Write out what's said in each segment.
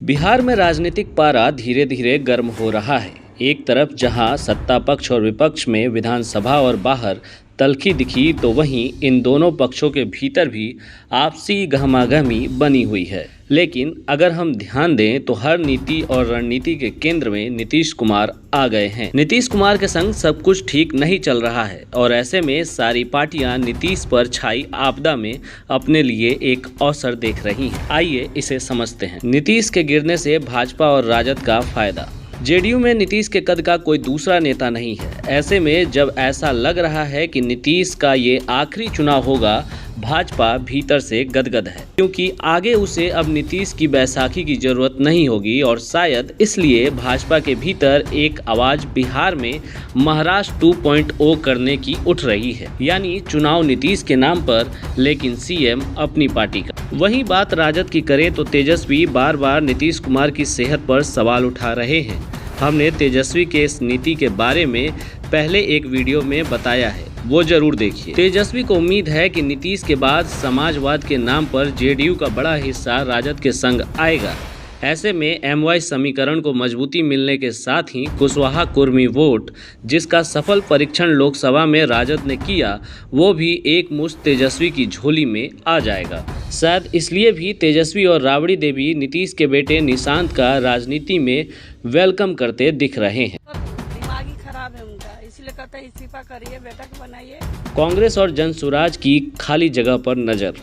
बिहार में राजनीतिक पारा धीरे धीरे गर्म हो रहा है। एक तरफ जहां सत्ता पक्ष और विपक्ष में विधानसभा और बाहर तल्खी दिखी, तो वहीं इन दोनों पक्षों के भीतर भी आपसी गहमागहमी बनी हुई है। लेकिन अगर हम ध्यान दें तो हर नीति और रणनीति के केंद्र में नीतीश कुमार आ गए हैं। नीतीश कुमार के संग सब कुछ ठीक नहीं चल रहा है और ऐसे में सारी पार्टियां नीतीश पर छाई आपदा में अपने लिए एक अवसर देख रही हैं। आइए इसे समझते हैं। नीतीश के गिरने से भाजपा और राजद का फायदा। जेडीयू में नीतीश के कद का कोई दूसरा नेता नहीं है। ऐसे में जब ऐसा लग रहा है कि नीतीश का ये आखिरी चुनाव होगा, भाजपा भीतर से गदगद है, क्योंकि आगे उसे अब नीतीश की बैसाखी की जरूरत नहीं होगी और शायद इसलिए भाजपा के भीतर एक आवाज बिहार में महाराष्ट्र 2.0 करने की उठ रही है, यानी चुनाव नीतीश के नाम पर लेकिन सीएम अपनी पार्टी का। वहीं बात राजद की करें तो तेजस्वी बार बार नीतीश कुमार की सेहत पर सवाल उठा रहे हैं। हमने तेजस्वी के इस नीति के बारे में पहले एक वीडियो में बताया है, वो जरूर देखिए। तेजस्वी को उम्मीद है कि नीतीश के बाद समाजवाद के नाम पर जेडीयू का बड़ा हिस्सा राजद के संग आएगा। ऐसे में MY समीकरण को मजबूती मिलने के साथ ही कुशवाहा कुर्मी वोट, जिसका सफल परीक्षण लोकसभा में राजद ने किया, वो भी एक मुश्त तेजस्वी की झोली में आ जाएगा। शायद इसलिए भी तेजस्वी और राबड़ी देवी नीतीश के बेटे निशांत का राजनीति में वेलकम करते दिख रहे हैं। दिमाग ही खराब है उनका, इसलिए कहते हैं इस्तीफा करिए, बेटा को बनाइए। कांग्रेस और जनसुराज की खाली जगह पर नजर।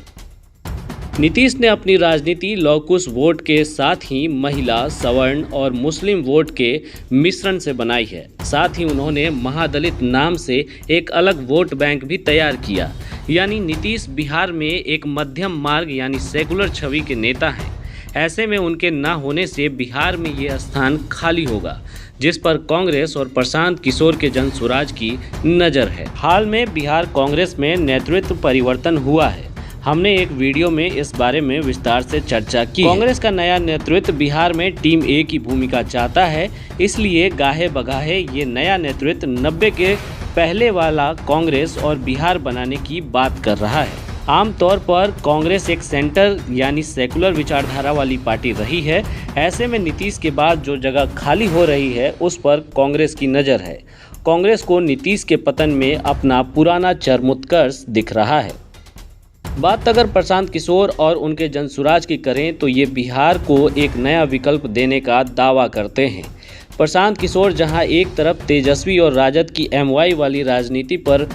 नीतीश ने अपनी राजनीति लौकुश वोट के साथ ही महिला, सवर्ण और मुस्लिम वोट के मिश्रण से बनाई है। साथ ही उन्होंने महादलित नाम से एक अलग वोट बैंक भी तैयार किया, यानी नीतीश बिहार में एक मध्यम मार्ग यानी सेकुलर छवि के नेता हैं। ऐसे में उनके न होने से बिहार में ये स्थान खाली होगा, जिस पर कांग्रेस और प्रशांत किशोर के जनसुराज की नज़र है। हाल में बिहार कांग्रेस में नेतृत्व परिवर्तन हुआ है। हमने एक वीडियो में इस बारे में विस्तार से चर्चा की। कांग्रेस का नया नेतृत्व बिहार में टीम ए की भूमिका चाहता है, इसलिए गाहे बगाहे ये नया नेतृत्व 90 के पहले वाला कांग्रेस और बिहार बनाने की बात कर रहा है। आमतौर पर कांग्रेस एक सेंटर यानी सेकुलर विचारधारा वाली पार्टी रही है। ऐसे में नीतीश के बाद जो जगह खाली हो रही है, उस पर कांग्रेस की नज़र है। कांग्रेस को नीतीश के पतन में अपना पुराना चरमोत्कर्ष दिख रहा है। बात अगर प्रशांत किशोर और उनके जनसुराज की करें तो ये बिहार को एक नया विकल्प देने का दावा करते हैं। प्रशांत किशोर जहां एक तरफ तेजस्वी और राजद की MY वाली राजनीति पर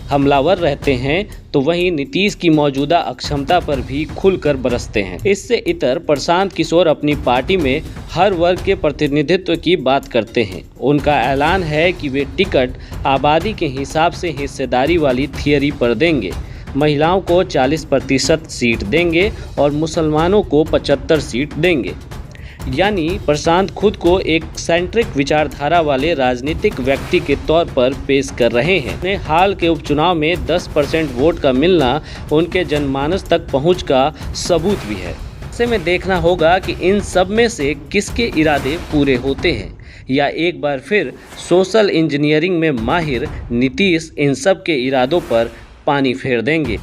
हमलावर रहते हैं, तो वहीं नीतीश की मौजूदा अक्षमता पर भी खुलकर बरसते हैं। इससे इतर प्रशांत किशोर अपनी पार्टी में हर वर्ग के प्रतिनिधित्व की बात करते हैं। उनका ऐलान है कि वे टिकट आबादी के हिसाब से हिस्सेदारी वाली थियरी पर देंगे। महिलाओं को 40% सीट देंगे और मुसलमानों को 75 सीट देंगे। यानी प्रशांत खुद को एक सेंट्रिक विचारधारा वाले राजनीतिक व्यक्ति के तौर पर पेश कर रहे हैं। हाल के उपचुनाव में 10% वोट का मिलना उनके जनमानस तक पहुंच का सबूत भी है। ऐसे में देखना होगा कि इन सब में से किसके इरादे पूरे होते हैं, या एक बार फिर सोशल इंजीनियरिंग में माहिर नीतीश इन सब के इरादों पर पानी फेर देंगे।